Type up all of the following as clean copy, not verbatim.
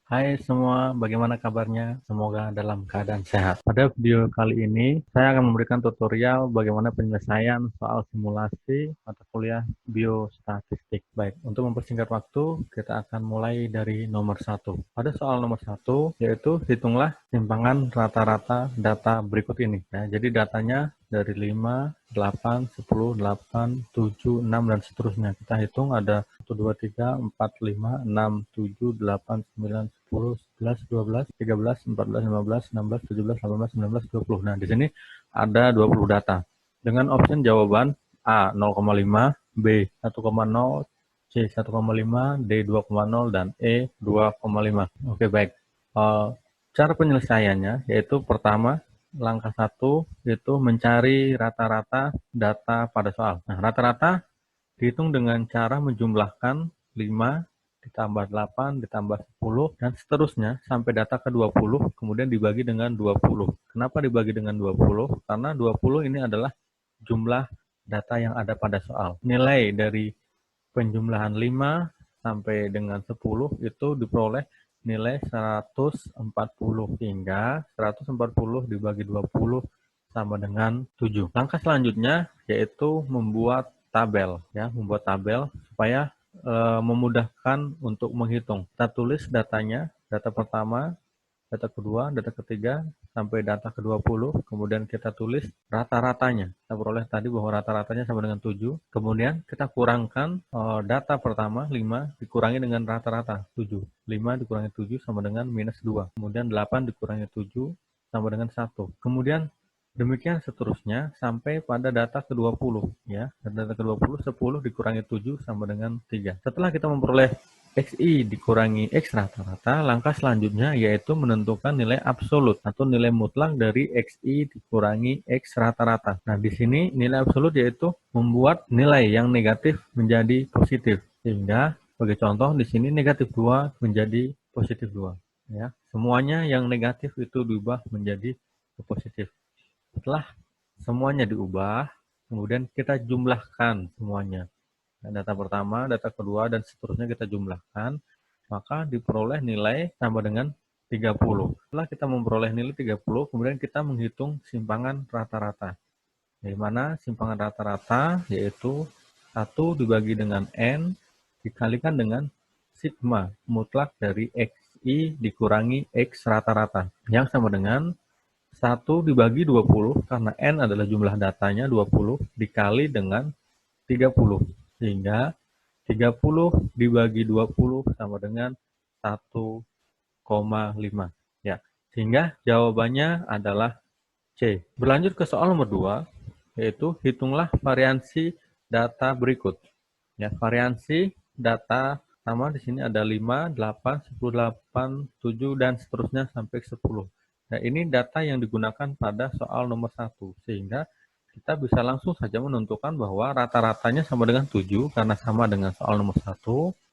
Hai semua, bagaimana kabarnya? Semoga dalam keadaan sehat. Pada video kali ini, saya akan memberikan tutorial bagaimana penyelesaian soal simulasi mata kuliah biostatistik. Baik, untuk mempersingkat waktu, kita akan mulai dari nomor 1. Pada soal nomor 1, yaitu hitunglah simpangan rata-rata data berikut ini. Ya, jadi datanya dari 5, 8, 10, 8, 7, 6, dan seterusnya. Kita hitung ada 1, 2, 3, 4, 5, 6, 7, 8, 9, 10, 11, 12, 13, 14, 15, 16, 17, 18, 19, 20. Nah, di sini ada 20 data. Dengan option jawaban A 0,5, B 1,0, C 1,5, D 2,0, dan E 2,5. Oke, baik. Cara penyelesaiannya yaitu pertama, langkah 1 itu mencari rata-rata data pada soal. Nah, rata-rata dihitung dengan cara menjumlahkan 5 ditambah 8 ditambah 10 dan seterusnya sampai data ke 20, kemudian dibagi dengan 20. Kenapa dibagi dengan 20? Karena 20 ini adalah jumlah data yang ada pada soal. Nilai dari penjumlahan 5 sampai dengan 10 itu diperoleh nilai 140, hingga 140 dibagi 20 sama dengan 7. Langkah selanjutnya yaitu membuat tabel, ya, membuat tabel supaya memudahkan untuk menghitung. Kita tulis datanya, data pertama, data kedua, data ketiga, sampai data ke-20, kemudian kita tulis rata-ratanya. Kita peroleh tadi bahwa rata-ratanya sama dengan 7, kemudian kita kurangkan data pertama, 5, dikurangi dengan rata-rata, 7. 5 dikurangi 7 sama dengan minus 2, kemudian 8 dikurangi 7 sama dengan 1. Kemudian demikian seterusnya sampai pada data ke-20, ya. Data ke-20, 10 dikurangi 7 sama dengan 3. Setelah kita memperoleh XI dikurangi X rata-rata, langkah selanjutnya yaitu menentukan nilai absolut atau nilai mutlak dari XI dikurangi X rata-rata. Nah, di sini nilai absolut yaitu membuat nilai yang negatif menjadi positif. Sehingga, sebagai contoh, di sini negatif 2 menjadi positif 2. Ya. Semuanya yang negatif itu diubah menjadi positif. Setelah semuanya diubah, kemudian kita jumlahkan semuanya. Data pertama, data kedua, dan seterusnya kita jumlahkan, maka diperoleh nilai sama dengan 30. Setelah kita memperoleh nilai 30, kemudian kita menghitung simpangan rata-rata. Di mana simpangan rata-rata yaitu 1 dibagi dengan N dikalikan dengan sigma mutlak dari XI dikurangi X rata-rata, yang sama dengan 1 dibagi 20, karena N adalah jumlah datanya 20, dikali dengan 30. Sehingga 30 dibagi 20 sama dengan 1,5. Ya, sehingga jawabannya adalah C. Berlanjut ke soal nomor 2, yaitu hitunglah variansi data berikut. Ya, variansi data sama di sini ada 5, 8, 10, 8, 7, dan seterusnya sampai 10. Nah, ini data yang digunakan pada soal nomor 1, sehingga kita bisa langsung saja menentukan bahwa rata-ratanya sama dengan 7 karena sama dengan soal nomor 1.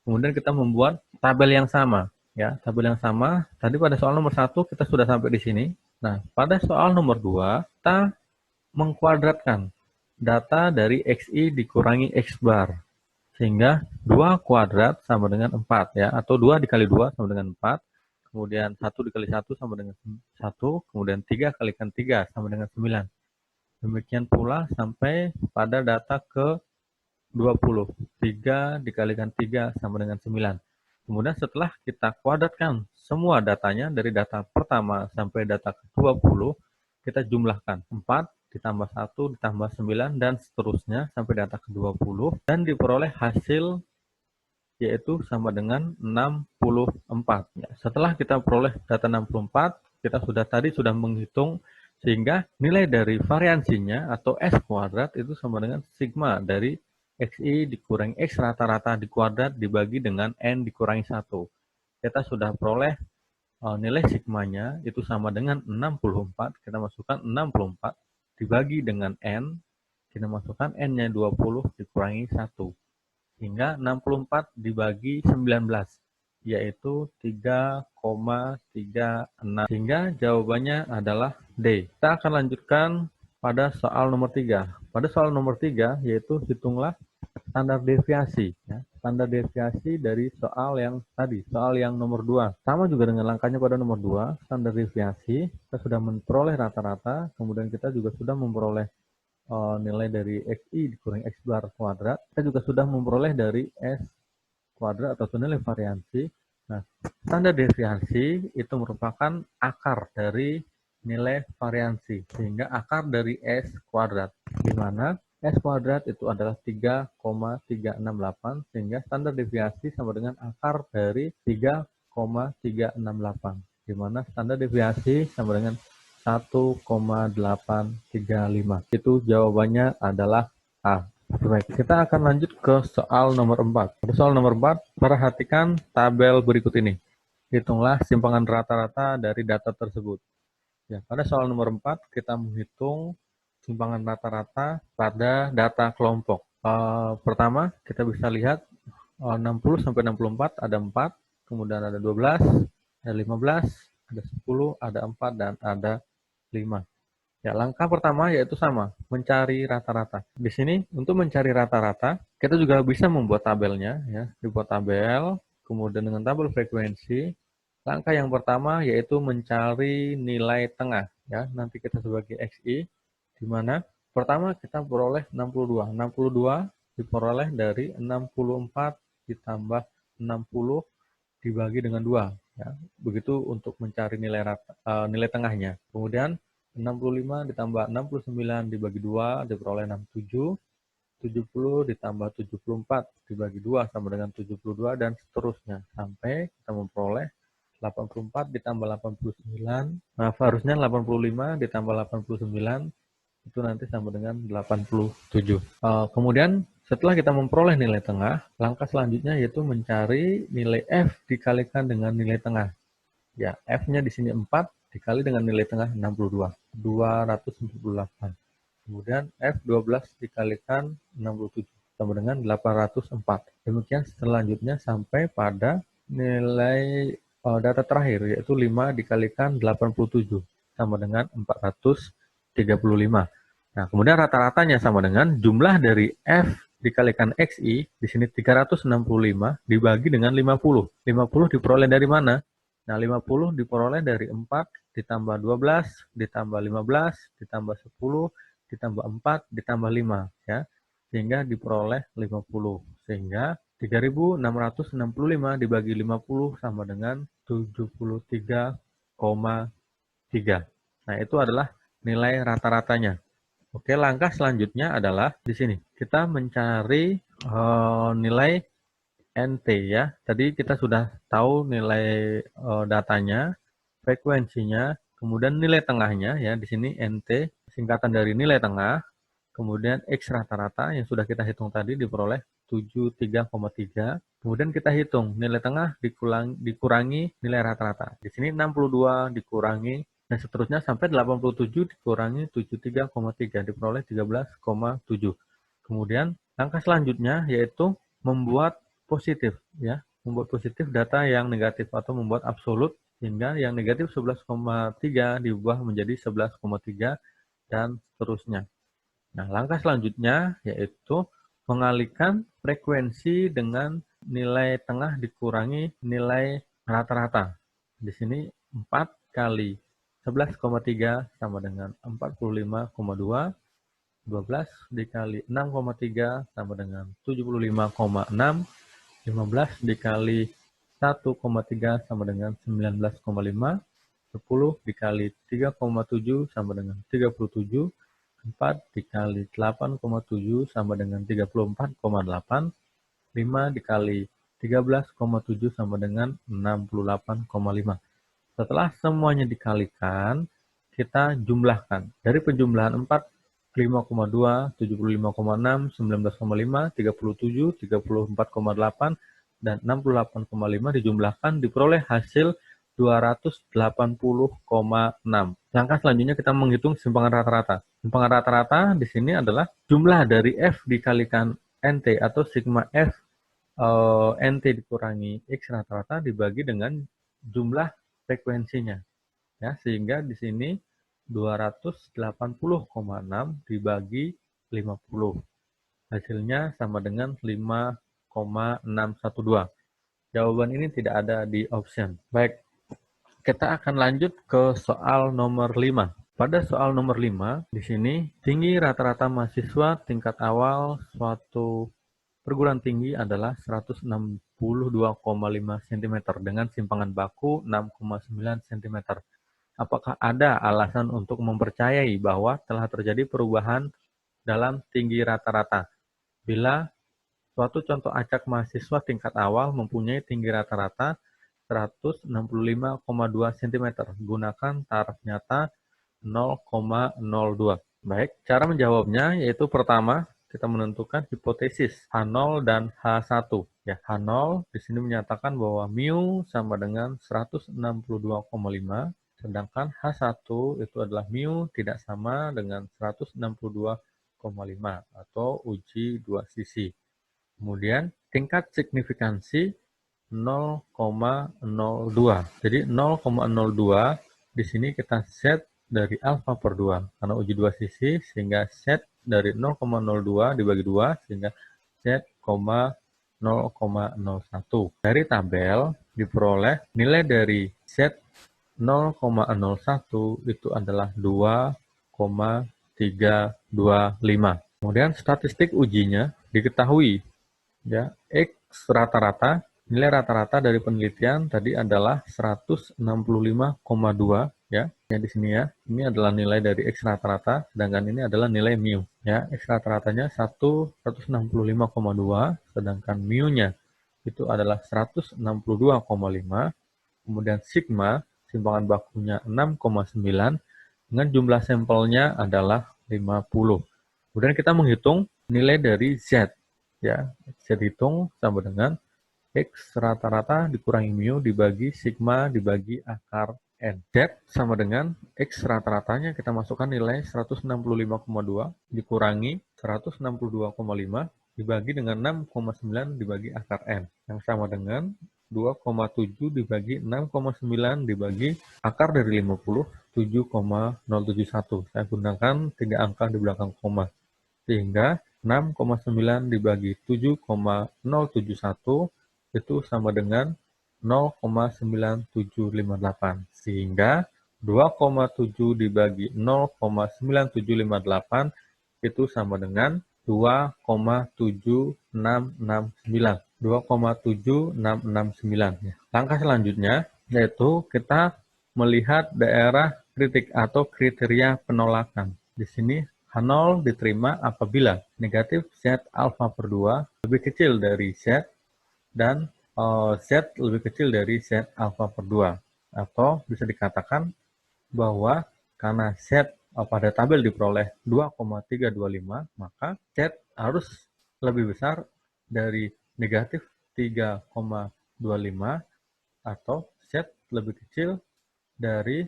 Kemudian kita membuat tabel yang sama. Ya, tabel yang sama. Tadi pada soal nomor 1 kita sudah sampai di sini. Nah, pada soal nomor 2 kita mengkuadratkan data dari XI dikurangi X bar. Sehingga 2 kuadrat sama dengan 4, ya, atau 2 dikali 2 sama dengan 4. Kemudian 1 dikali 1 sama dengan 1. Kemudian 3 kalikan 3 sama dengan 9. Demikian pula sampai pada data ke-20. 3 dikalikan 3 sama dengan 9. Kemudian setelah kita kuadratkan semua datanya dari data pertama sampai data ke-20, kita jumlahkan 4 ditambah 1 ditambah 9 dan seterusnya sampai data ke-20 dan diperoleh hasil yaitu sama dengan 64. Ya, setelah kita peroleh data 64, kita sudah menghitung sehingga nilai dari variansinya atau S kuadrat itu sama dengan sigma dari XI dikurangi X rata-rata di kuadrat dibagi dengan N dikurangi 1. Kita sudah peroleh nilai sigmanya itu sama dengan 64. Kita masukkan 64 dibagi dengan N. Kita masukkan N-nya 20 dikurangi 1. Sehingga 64 dibagi 19, yaitu 3,36. Sehingga jawabannya adalah D. Kita akan lanjutkan pada soal nomor 3. Pada soal nomor 3, yaitu hitunglah standar deviasi. Ya. Standar deviasi dari soal yang tadi, soal yang nomor 2. Sama juga dengan langkahnya pada nomor 2, standar deviasi, kita sudah memperoleh rata-rata, kemudian kita juga sudah memperoleh nilai dari XI dikurangi X bar kuadrat. Kita juga sudah memperoleh dari S kuadrat atau nilai variansi. Nah, standar deviasi itu merupakan akar dari nilai variansi, sehingga akar dari S kuadrat, di mana S kuadrat itu adalah 3,368, sehingga standar deviasi sama dengan akar dari 3,368, di mana standar deviasi sama dengan 1,835. Itu jawabannya adalah A. Baik, kita akan lanjut ke soal nomor 4. Pada soal nomor 4, perhatikan tabel berikut ini. Hitunglah simpangan rata-rata dari data tersebut. Ya, pada soal nomor 4, kita menghitung simpangan rata-rata pada data kelompok. Pertama, kita bisa lihat 60 sampai 64 ada 4, kemudian ada 12, ada 15, ada 10, ada 4, dan ada 5. Ya, langkah pertama yaitu sama, mencari rata-rata. Di sini untuk mencari rata-rata, kita juga bisa membuat tabelnya, ya, dibuat tabel, kemudian dengan tabel frekuensi. Langkah yang pertama yaitu mencari nilai tengah, ya, nanti kita sebagai XI, di mana pertama kita peroleh 62. 62 diperoleh dari 64 ditambah 60 dibagi dengan 2, ya. Begitu untuk mencari nilai tengahnya. Kemudian 65 ditambah 69 dibagi 2 diperoleh 67. 70 ditambah 74 dibagi 2 sama dengan 72, dan seterusnya sampai kita memperoleh 84 ditambah 89. Maaf, harusnya 85 ditambah 89 itu nanti sama dengan 87. Kemudian setelah kita memperoleh nilai tengah, langkah selanjutnya yaitu mencari nilai F dikalikan dengan nilai tengah. Ya, F-nya di sini 4 dikali dengan nilai tengah 62, 248. Kemudian F12 dikalikan 67 sama dengan 804. Demikian selanjutnya sampai pada nilai data terakhir yaitu 5 dikalikan 87 sama dengan 435. Nah, kemudian rata-ratanya sama dengan jumlah dari F dikalikan XI, di sini 365 dibagi dengan 50. 50 diperoleh dari mana? Nah, 50 diperoleh dari 4 ditambah 12, ditambah 15, ditambah 10, ditambah 4, ditambah 5. Ya. Sehingga diperoleh 50. Sehingga 3.665 dibagi 50 sama dengan 73,3. Nah, itu adalah nilai rata-ratanya. Oke, langkah selanjutnya adalah di sini. Kita mencari nilai NT, ya. Tadi kita sudah tahu nilai datanya, frekuensinya, kemudian nilai tengahnya, ya. Di sini NT singkatan dari nilai tengah, kemudian X rata-rata yang sudah kita hitung tadi diperoleh 73,3. Kemudian kita hitung nilai tengah dikurangi nilai rata-rata. Di sini 62 dikurangi dan seterusnya sampai 87 dikurangi 73,3 diperoleh 13,7. Kemudian langkah selanjutnya yaitu membuat positif, ya, membuat positif data yang negatif atau membuat absolut, sehingga yang negatif 11,3 diubah menjadi 11,3 dan seterusnya. Nah, langkah selanjutnya yaitu mengalihkan frekuensi dengan nilai tengah dikurangi nilai rata-rata. Di sini 4 kali 11,3 sama dengan 45,2. 12 dikali 6,3 sama dengan 75,6. 15 dikali 1,3 sama dengan 19,5. 10 dikali 3,7 sama dengan 37. 4 dikali 8,7 sama dengan 34,8. 5 dikali 13,7 sama dengan 68,5. Setelah semuanya dikalikan, kita jumlahkan. Dari penjumlahan 4, 5,2, 75,6, 19,5, 37, 34,8, dan 68,5 dijumlahkan diperoleh hasil 280,6. Langkah selanjutnya kita menghitung simpangan rata-rata. Simpangan rata-rata di sini adalah jumlah dari F dikalikan NT atau sigma F NT dikurangi X rata-rata dibagi dengan jumlah frekuensinya. Ya, sehingga di sini 280,6 dibagi 50. Hasilnya sama dengan 5,612. Jawaban ini tidak ada di option. Baik, kita akan lanjut ke soal nomor 5. Pada soal nomor 5, di sini tinggi rata-rata mahasiswa tingkat awal suatu perguruan tinggi adalah 162,5 cm dengan simpangan baku 6,9 cm. Apakah ada alasan untuk mempercayai bahwa telah terjadi perubahan dalam tinggi rata-rata? Bila suatu contoh acak mahasiswa tingkat awal mempunyai tinggi rata-rata 165,2 cm, gunakan taraf nyata 0,02. Baik, cara menjawabnya yaitu pertama, kita menentukan hipotesis H0 dan H1. Ya, H0 di sini menyatakan bahwa mu sama dengan 162,5, sedangkan H1 itu adalah mu tidak sama dengan 162,5 atau uji dua sisi. Kemudian tingkat signifikansi 0,02. Jadi 0,02 di sini kita set dari alfa per 2 karena uji dua sisi, sehingga set dari 0,02 dibagi 2 sehingga set 0,01. Dari tabel diperoleh nilai dari set 0,01 itu adalah 2,325. Kemudian statistik ujinya diketahui, ya, X rata-rata, nilai rata-rata dari penelitian tadi adalah 165,2, ya. Ya di sini ya. Ini adalah nilai dari X rata-rata, sedangkan ini adalah nilai mu, ya. X rata-ratanya 165,2, sedangkan mu-nya itu adalah 162,5. Kemudian sigma, simpangan bakunya 6,9, dengan jumlah sampelnya adalah 50. Kemudian kita menghitung nilai dari Z. Ya, Z hitung sama dengan X rata-rata dikurangi mu dibagi sigma dibagi akar N. Z sama dengan X rata-ratanya kita masukkan nilai 165,2 dikurangi 162,5 dibagi dengan 6,9 dibagi akar N. Yang sama dengan 2,7 dibagi 6,9 dibagi akar dari 50, 7,071. Saya gunakan 3 angka di belakang koma. Sehingga 6,9 dibagi 7,071 itu sama dengan 0,9758. Sehingga 2,7 dibagi 0,9758 itu sama dengan 2,7669. 2,7669. Langkah selanjutnya yaitu kita melihat daerah kritik atau kriteria penolakan. Di sini H0 diterima apabila negatif Z alfa per 2 lebih kecil dari Z dan Z lebih kecil dari Z alfa per 2. Atau bisa dikatakan bahwa karena Z pada tabel diperoleh 2,325, maka Z harus lebih besar dari negatif 3,25 atau Z lebih kecil dari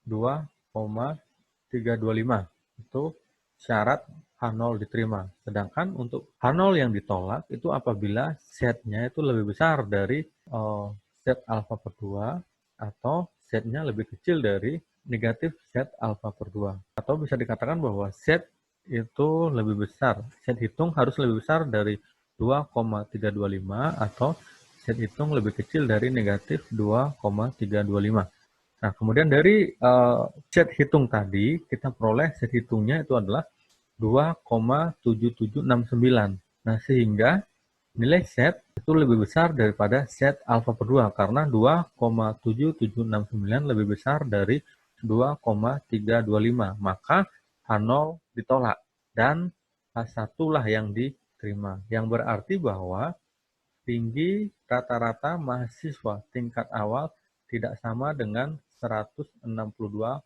2,325. Itu syarat H0 diterima. Sedangkan untuk H0 yang ditolak itu apabila Z-nya itu lebih besar dari Z alfa per 2 atau Z-nya lebih kecil dari negatif Z alfa per 2. Atau bisa dikatakan bahwa Z itu lebih besar. Z hitung harus lebih besar dari 2,325 atau Z hitung lebih kecil dari negatif 2,325. Nah, kemudian dari Z hitung tadi, kita peroleh Z hitungnya itu adalah 2,7769. Nah, sehingga nilai Z itu lebih besar daripada Z alfa per 2, karena 2,7769 lebih besar dari 2,325. Maka H0 ditolak dan H1 lah yang diterima. Yang berarti bahwa tinggi rata-rata mahasiswa tingkat awal tidak sama dengan 162,5,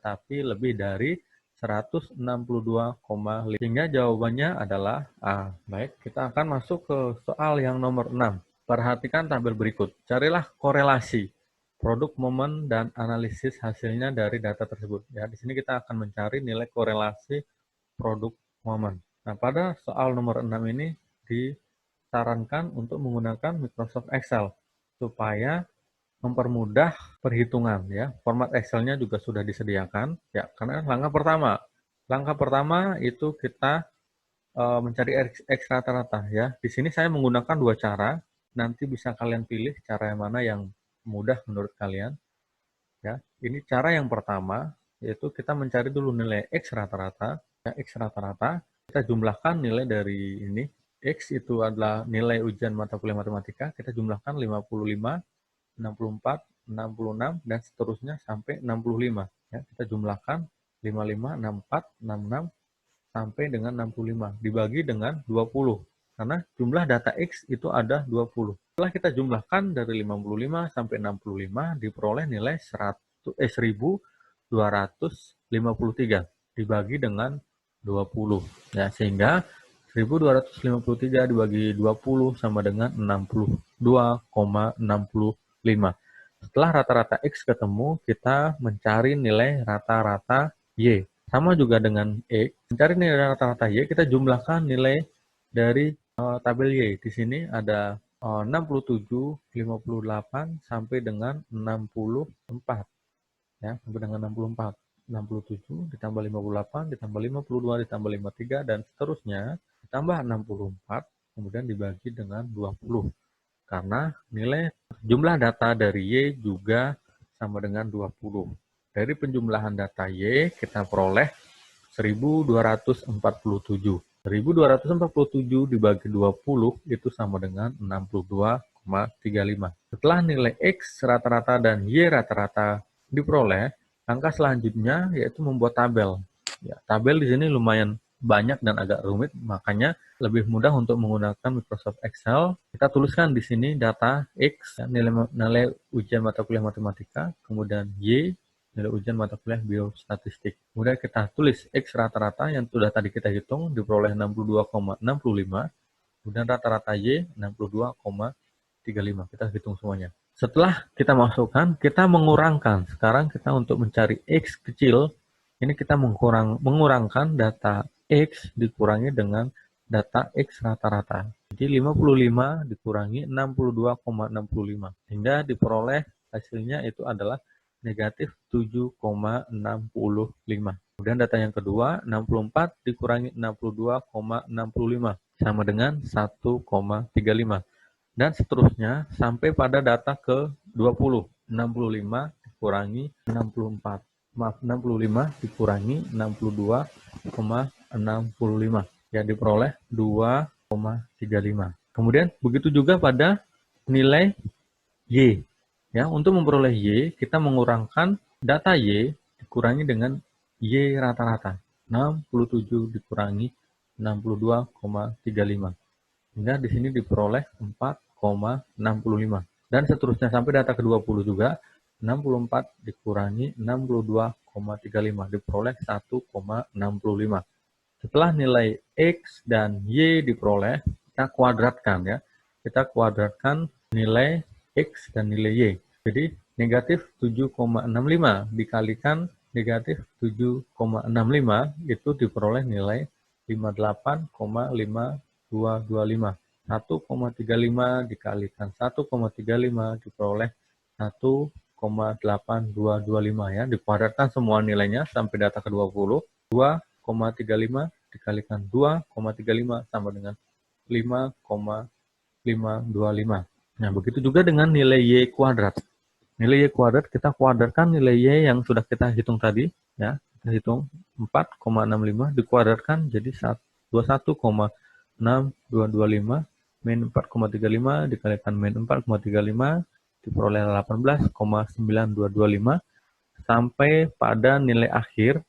tapi lebih dari 162,5. Sehingga jawabannya adalah A. Baik, kita akan masuk ke soal yang nomor 6. Perhatikan tabel berikut. Carilah korelasi produk momen dan analisis hasilnya dari data tersebut. Ya, di sini kita akan mencari nilai korelasi produk momen. Nah, pada soal nomor 6 ini disarankan untuk menggunakan Microsoft Excel supaya mempermudah perhitungan, ya. Format Excel-nya juga sudah disediakan, ya. Karena langkah pertama itu kita mencari X rata-rata ya. Di sini saya menggunakan dua cara. Nanti bisa kalian pilih cara yang mana yang mudah menurut kalian. Ya, ini cara yang pertama, yaitu kita mencari dulu nilai X rata-rata. Ya, X rata-rata, kita jumlahkan nilai dari ini. X itu adalah nilai ujian mata kuliah matematika. Kita jumlahkan 55, 64, 66, dan seterusnya sampai 65. Ya, kita jumlahkan 55, 64, 66, sampai dengan 65. Dibagi dengan 20. Karena jumlah data X itu ada 20. Setelah kita jumlahkan dari 55 sampai 65, diperoleh nilai 1253 dibagi dengan 20. Ya, sehingga 1253 dibagi 20 sama dengan 62,65. Setelah rata-rata X ketemu, kita mencari nilai rata-rata Y. Sama juga dengan X, mencari nilai rata-rata Y, kita jumlahkan nilai dari tabel Y. Di sini ada 67, 58 sampai dengan 64. Ya, sampai dengan 64. 67 ditambah 58 ditambah 52 ditambah 53 dan seterusnya ditambah 64 kemudian dibagi dengan 20. Karena nilai jumlah data dari Y juga sama dengan 20. Dari penjumlahan data Y kita peroleh 1247. 1247 dibagi 20 itu sama dengan 62,35. Setelah nilai X rata-rata dan Y rata-rata diperoleh, langkah selanjutnya yaitu membuat tabel. Ya, tabel di sini lumayan banyak dan agak rumit, makanya lebih mudah untuk menggunakan Microsoft Excel. Kita tuliskan di sini data X, nilai ujian mata kuliah matematika, kemudian Y, nilai ujian mata kuliah biostatistik. Kemudian kita tulis X rata-rata yang sudah tadi kita hitung, diperoleh 62,65, kemudian rata-rata Y 62,35. Kita hitung semuanya. Setelah kita masukkan, kita mengurangkan. Sekarang kita untuk mencari X kecil, ini kita mengurangkan data X dikurangi dengan data X rata-rata. Jadi 55 dikurangi 62,65. Sehingga diperoleh hasilnya itu adalah negatif 7,65. Kemudian data yang kedua, 64 dikurangi 62,65 sama dengan 1,35. Dan seterusnya sampai pada data ke 20. 65 dikurangi 64. Maaf, 65 dikurangi 62,65. Yang diperoleh 2,35. Kemudian begitu juga pada nilai Y. Ya, untuk memperoleh Y, kita mengurangkan data Y dikurangi dengan Y rata-rata. 67 dikurangi 62,35. Sehingga di sini diperoleh 4,65. Dan seterusnya sampai data ke-20 juga, 64 dikurangi 62,35 diperoleh 1,65. Setelah nilai X dan Y diperoleh, kita kuadratkan ya. Kita kuadratkan nilai X dan nilai Y. Jadi negatif 7,65 dikalikan negatif 7,65 itu diperoleh nilai 58,5225. 1,35 dikalikan 1,35 diperoleh 1,8225 ya. Dikuadratkan semua nilainya sampai data ke-20. 2,35 dikalikan 2,35 sama dengan 5,525. Nah, begitu juga dengan nilai Y kuadrat. Nilai Y kuadrat kita kuadratkan nilai Y yang sudah kita hitung tadi. Ya, kita hitung 4,65 dikuadratkan jadi 21,6225 min 4,35 dikalikan min 4,35 diperoleh 18,9225 sampai pada nilai akhir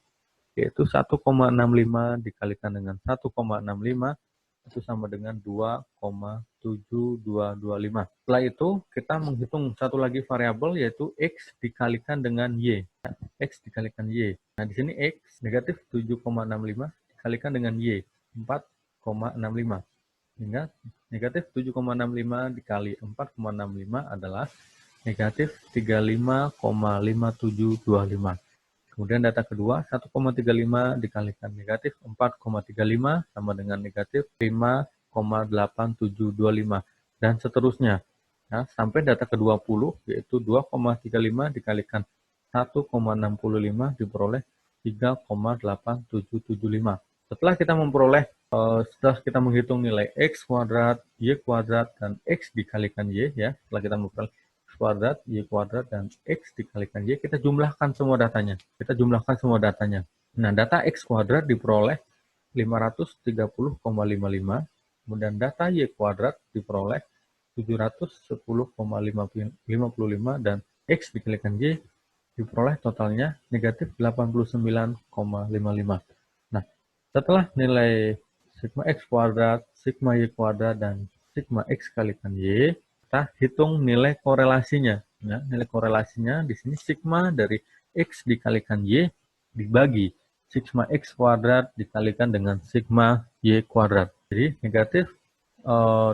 yaitu 1,65 dikalikan dengan 1,65 itu sama dengan 2,7225. Setelah itu kita menghitung satu lagi variabel yaitu X dikalikan dengan Y. X dikalikan Y. Nah di sini X negatif 7,65 dikalikan dengan Y 4,65. Sehingga negatif 7,65 dikali 4,65 adalah negatif 35,5725. Kemudian data kedua, 1,35 dikalikan negatif 4,35 sama dengan negatif 5,8725. Dan seterusnya. Ya, sampai data ke-20, yaitu 2,35 dikalikan 1,65 diperoleh 3,8775. Setelah kita memperoleh Setelah kita menghitung nilai X kuadrat, Y kuadrat, dan X dikalikan Y, ya, setelah kita memperoleh X kuadrat, Y kuadrat, dan X dikalikan Y, kita jumlahkan semua datanya. Nah, data X kuadrat diperoleh 530,55, kemudian data Y kuadrat diperoleh 710,55, dan X dikalikan Y diperoleh totalnya negatif 89,55. Nah, setelah nilai sigma X kuadrat, sigma Y kuadrat, dan sigma X kalikan Y, kita hitung nilai korelasinya. Ya, nilai korelasinya di sini sigma dari X dikalikan Y dibagi sigma X kuadrat dikalikan dengan sigma Y kuadrat. Jadi negatif,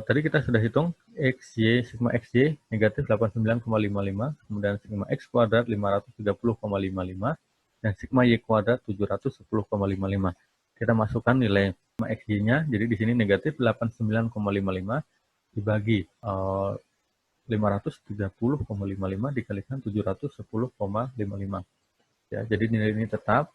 tadi kita sudah hitung XY, sigma XY negatif 89,55, kemudian sigma X kuadrat 530,55, dan sigma Y kuadrat 710,55. Kita masukkan nilai sigma XY-nya, jadi di sini negatif 89,55 dibagi 530,55 dikalikan 710,55. Ya, jadi nilai ini tetap.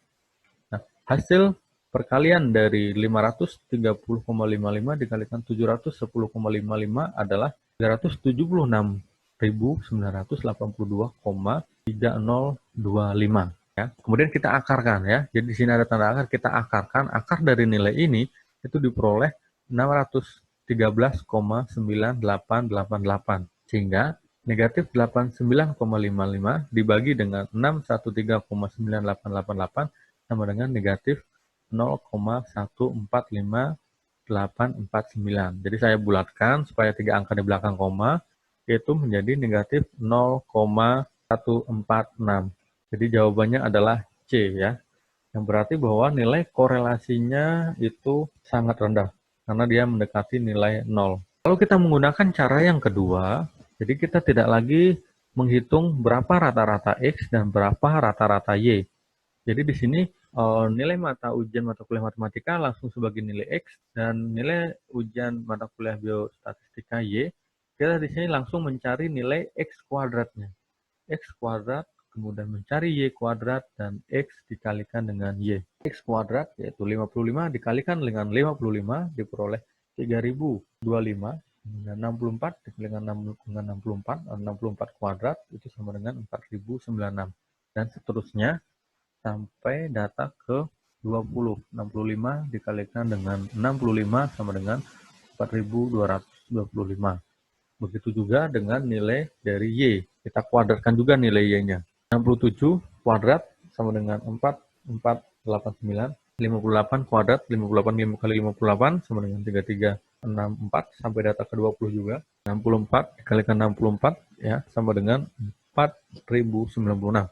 Nah, hasil perkalian dari 530,55 dikalikan 710,55 adalah 379.982,3025. Ya. Kemudian kita akarkan, ya. Jadi di sini ada tanda akar, kita akarkan. Akar dari nilai ini itu diperoleh 613,9888. Sehingga negatif 89,55 dibagi dengan 613,9888 sama dengan negatif 0,145849. Jadi saya bulatkan supaya 3 angka di belakang koma, yaitu menjadi negatif 0,146. Jadi jawabannya adalah C, ya. Yang berarti bahwa nilai korelasinya itu sangat rendah, karena dia mendekati nilai 0. Kalau kita menggunakan cara yang kedua, jadi kita tidak lagi menghitung berapa rata-rata X dan berapa rata-rata Y. Jadi di sini nilai mata ujian mata kuliah matematika langsung sebagai nilai X, dan nilai ujian mata kuliah biostatistika Y, kita di sini langsung mencari nilai X kuadratnya. X kuadrat, kemudian mencari Y kuadrat, dan X dikalikan dengan Y. X kuadrat yaitu 55 dikalikan dengan 55 diperoleh 3025, dan 64 dikalikan dengan 64 kuadrat itu sama dengan 4096, dan seterusnya sampai data ke 20. 65 dikalikan dengan 65 sama dengan 4225. Begitu juga dengan nilai dari Y. Kita kuadratkan juga nilai Y-nya. 67 kuadrat sama dengan 4489. 58 kuadrat, 58 kali 58 sama dengan 3364 sampai data ke 20 juga. 64 dikalikan 64 ya sama dengan 4096.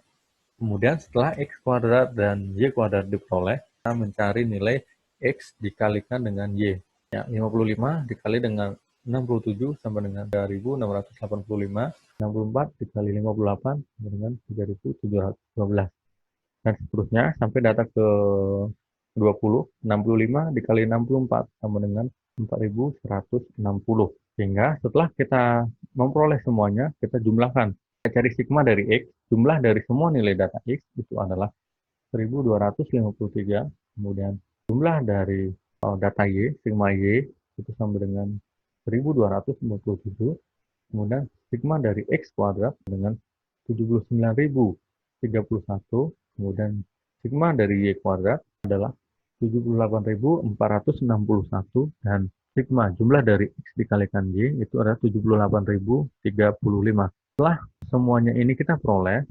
Kemudian setelah X kuadrat dan Y kuadrat diperoleh, kita mencari nilai X dikalikan dengan Y. Ya, 55 dikali dengan 67 sama dengan 3.685. 64 dikali 58 sama dengan 3.712. Dan seterusnya sampai data ke 20. 65 dikali 64 sama dengan 4.160. Sehingga setelah kita memperoleh semuanya, kita jumlahkan. Kita cari sigma dari X, jumlah dari semua nilai data X itu adalah 1253, kemudian jumlah dari data Y, sigma Y, itu sama dengan 1257, kemudian sigma dari X kuadrat dengan 79.031, kemudian sigma dari Y kuadrat adalah 78.461, dan sigma jumlah dari X dikalikan Y itu adalah 78.035. Setelah semuanya ini kita peroleh,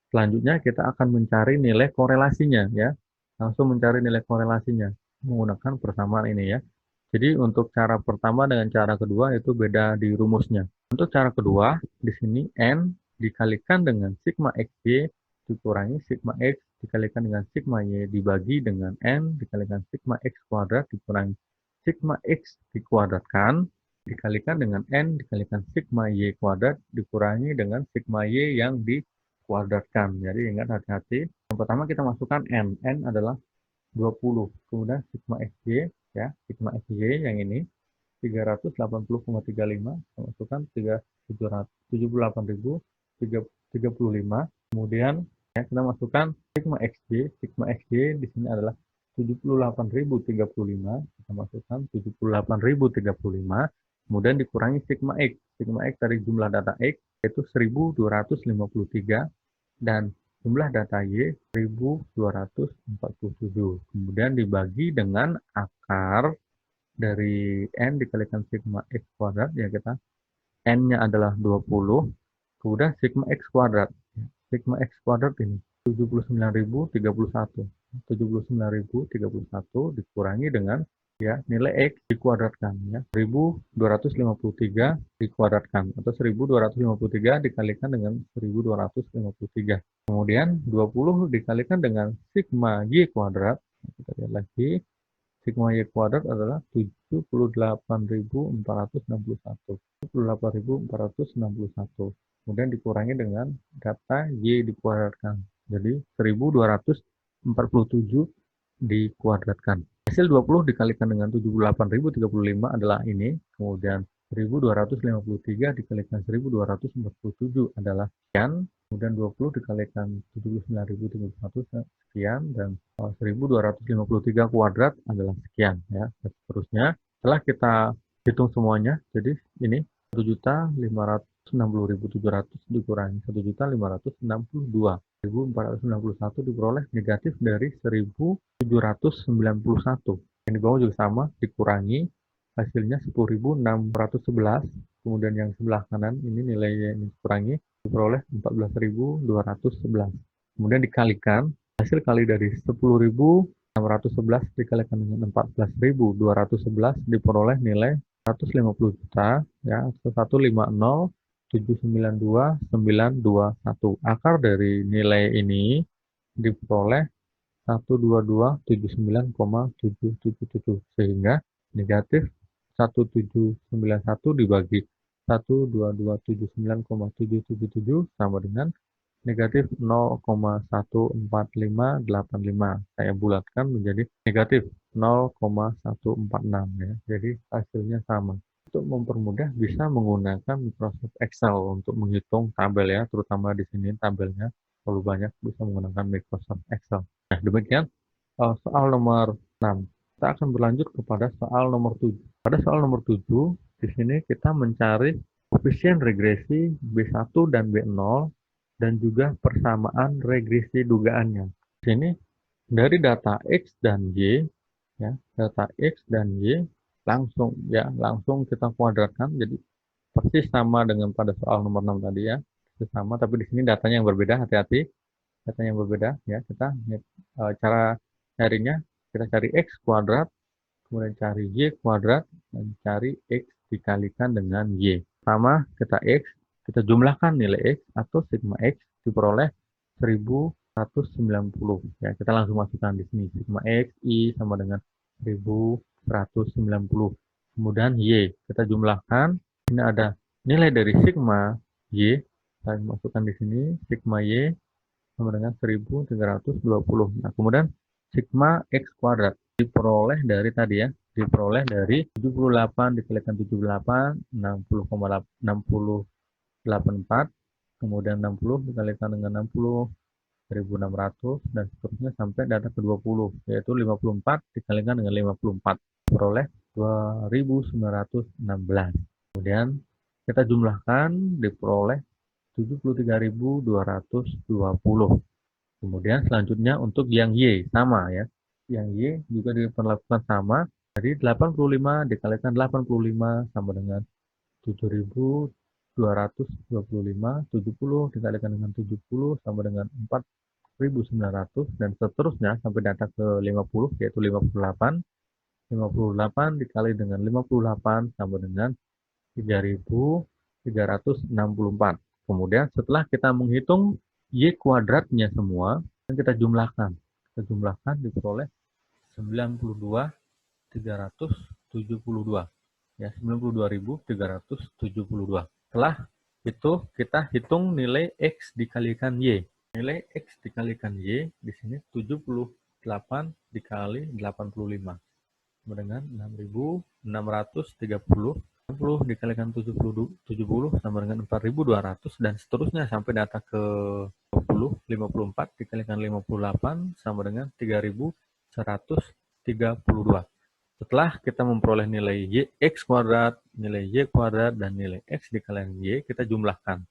selanjutnya kita akan mencari nilai korelasinya, ya. Langsung mencari nilai korelasinya menggunakan persamaan ini, ya. Jadi untuk cara pertama dengan cara kedua itu beda di rumusnya. Untuk cara kedua, di sini N dikalikan dengan sigma XY dikurangi sigma X dikalikan dengan sigma Y dibagi dengan N dikalikan sigma X kuadrat dikurangi sigma X dikuadratkan dikalikan dengan N dikalikan sigma Y kuadrat dikurangi dengan sigma Y yang dikuadratkan. Jadi ingat, hati-hati. Yang pertama kita masukkan N. N adalah 20. Kemudian sigma XY, ya, sigma XY yang ini 380,35, masukkan 78.035. Kemudian ya, kita masukkan sigma XY. Sigma XY di sini adalah 78.035, kita masukkan 78.035, kemudian dikurangi sigma X. Sigma X dari jumlah data X yaitu 1.253 dan jumlah data Y 1.247. Kemudian dibagi dengan akar dari N dikalikan sigma X kuadrat, ya kita N-nya adalah 20, kemudian sigma X kuadrat. Sigma X kuadrat ini 79.031. 79.031 dikurangi dengan ya nilai X dikuadratkan, ya 1.253 dikuadratkan atau 1.253 dikalikan dengan 1.253. Kemudian 20 dikalikan dengan sigma Y kuadrat. Kita lihat lagi, sigma Y kuadrat adalah 78.461. 78.461. Kemudian dikurangi dengan data Y dikuadratkan. Jadi 1.247 dikuadratkan. Hasil 20 dikalikan dengan 78.035 adalah ini. Kemudian 1.253 dikalikan 1.247 adalah sekian. Kemudian 20 dikalikan 79.031 sekian. Dan 1.253 kuadrat adalah sekian. Ya. Dan seterusnya, setelah kita hitung semuanya, jadi ini 1.560.700 dikurangi 1.562.461 diperoleh negatif dari 1.791. Yang di bawah juga sama, dikurangi hasilnya 10.611. Kemudian yang sebelah kanan ini nilainya ini dikurangi, diperoleh 14.211. Kemudian dikalikan, hasil kali dari 10.611 dikalikan dengan 14.211 diperoleh nilai 150 juta, ya, 150.792.921. Akar dari nilai ini diperoleh 12279,777, sehingga negatif 1791 dibagi 12279,777 sama dengan negatif 0,14585. Saya bulatkan menjadi negatif 0,146, ya. Jadi hasilnya sama. Untuk mempermudah bisa menggunakan Microsoft Excel untuk menghitung tabel, ya, terutama di sini tabelnya terlalu banyak, bisa menggunakan Microsoft Excel. Nah, demikian soal nomor 6. Kita akan berlanjut kepada soal nomor 7. Pada soal nomor 7, di sini kita mencari koefisien regresi B1 dan B0 dan juga persamaan regresi dugaannya. Di sini dari data X dan Y, ya, data X dan Y langsung kita kuadratkan, jadi persis sama dengan pada soal nomor 6 tadi, ya, persis sama, tapi di sini datanya yang berbeda, hati-hati, datanya yang berbeda, ya. Kita cara carinya, kita cari X kuadrat, kemudian cari Y kuadrat, dan cari X dikalikan dengan Y. Pertama kita X, kita jumlahkan nilai X atau sigma X diperoleh 1.190. Ya, kita langsung masukkan di sini sigma X I sama dengan 1.190. Kemudian Y kita jumlahkan. Ini ada nilai dari sigma Y, saya masukkan di sini sigma Y sama dengan 1.320. Nah, kemudian sigma X kuadrat diperoleh dari tadi, ya, diperoleh dari 78 dikalikan 78, 60,84, kemudian 60 dikalikan dengan 60, 1.600, dan seterusnya sampai data ke 20, yaitu 54 dikalikan dengan 54, diperoleh 2.916. Kemudian kita jumlahkan, diperoleh 73.220. Kemudian selanjutnya untuk yang Y sama, ya. Yang Y juga diperlakukan sama. Jadi 85 dikalikan 85 sama dengan 7.225, 70 dikalikan dengan 70 sama dengan 4.900, dan seterusnya sampai data ke 50, yaitu 58. 58 dikali dengan 58 sama dengan 3.364. Kemudian setelah kita menghitung Y kuadratnya semua, kita jumlahkan. Kita jumlahkan diperoleh 92.372. Ya, 92.372. Setelah itu kita hitung nilai X dikalikan Y. Nilai X dikalikan Y di sini 78 dikali 85 sama dengan 6.630. 60 dikalikan 70 sama dengan 4.200, dan seterusnya sampai data ke 20, 54 dikalikan 58 sama dengan 3.364. 132. Setelah kita memperoleh nilai x kuadrat, nilai y kuadrat, dan nilai x dikalikan y, kita jumlahkan.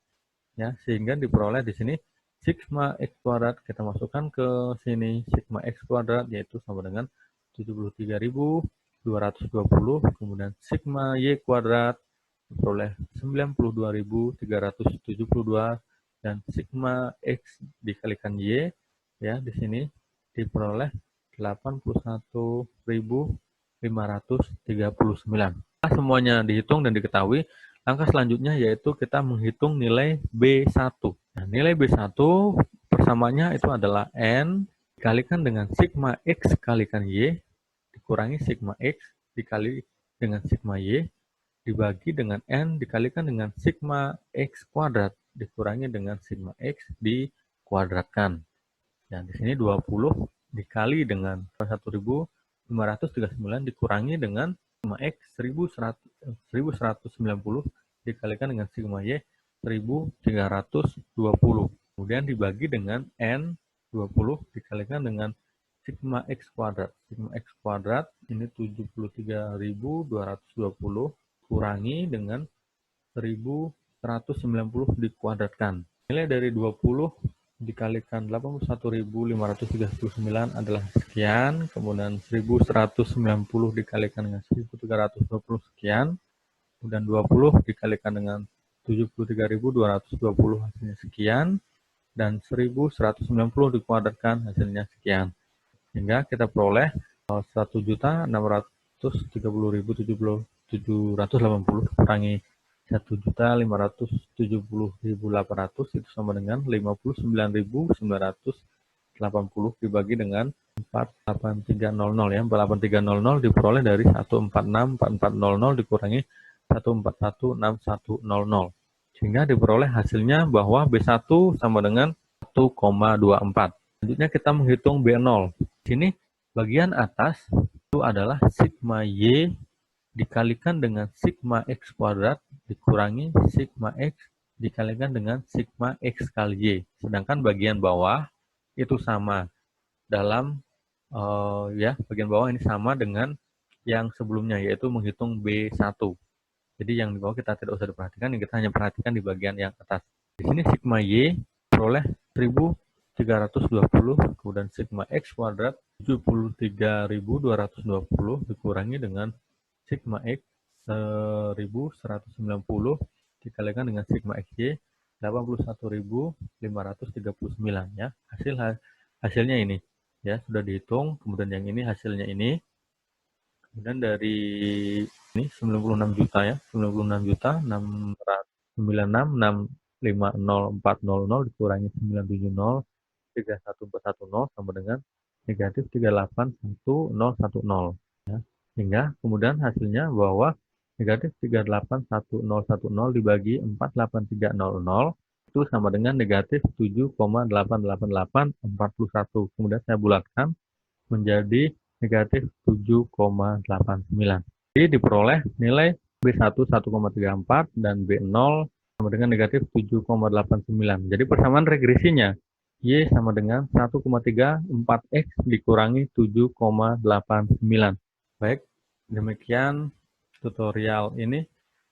Ya, sehingga diperoleh di sini sigma x kuadrat, kita masukkan ke sini sigma x kuadrat, yaitu sama dengan 73.220, kemudian sigma y kuadrat diperoleh 92.372, dan sigma x dikalikan y, ya, di sini diperoleh 81.539. Semuanya dihitung dan diketahui, langkah selanjutnya yaitu kita menghitung nilai B1. Nah, nilai B1 persamaannya itu adalah N dikalikan dengan sigma X kalikan Y dikurangi sigma X dikali dengan sigma Y dibagi dengan N dikalikan dengan sigma X kuadrat dikurangi dengan sigma X dikuadratkan. Nah, di sini 20 dikali dengan 1.539 dikurangi dengan sigma X 1190 dikalikan dengan sigma Y 1320. Kemudian dibagi dengan N 20 dikalikan dengan sigma X kuadrat. Sigma X kuadrat ini 73.220 kurangi dengan 1190 dikuadratkan. Nilai dari 20 dikalikan 81.539 adalah sekian, kemudian 1190 dikalikan dengan 1320 sekian, kemudian 20 dikalikan dengan 73.220 hasilnya sekian, dan 1190 dikuadratkan hasilnya sekian. Sehingga kita peroleh 1.630.780 kurangi 1.570.800 itu sama dengan 59.980 dibagi dengan 48300 ya. 48300 diperoleh dari 1464400 dikurangi 1416100. Sehingga diperoleh hasilnya bahwa B1 sama dengan 1,24. Selanjutnya kita menghitung B0. Di sini bagian atas itu adalah sigma Y dikalikan dengan sigma X kuadrat dikurangi sigma X dikalikan dengan sigma X kali Y. Sedangkan bagian bawah itu sama dalam bagian bawah ini sama dengan yang sebelumnya, yaitu menghitung B1. Jadi yang di bawah kita tidak usah diperhatikan, yang kita hanya perhatikan di bagian yang atas. Di sini sigma Y peroleh 1.320, kemudian sigma X kuadrat 73.220 dikurangi dengan sigma X 1190 dikalikan dengan sigma XY 81.539 ya. Hasilnya ini ya sudah dihitung, kemudian yang ini hasilnya ini. Kemudian dari ini 96 juta ya, 96.696.50400 dikurangi 970.31410 sama dengan negatif 381.010 ya. Sehingga kemudian hasilnya bahwa negatif 381.010 dibagi 48300 itu sama dengan negatif 7,88841. Kemudian saya bulatkan menjadi negatif 7,89. Jadi diperoleh nilai B1 1,34 dan B0 sama dengan negatif 7,89. Jadi persamaan regresinya Y sama dengan 1,34X dikurangi 7,89. Baik, demikian tutorial ini.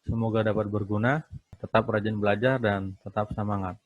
Semoga dapat berguna. Tetap rajin belajar dan tetap semangat.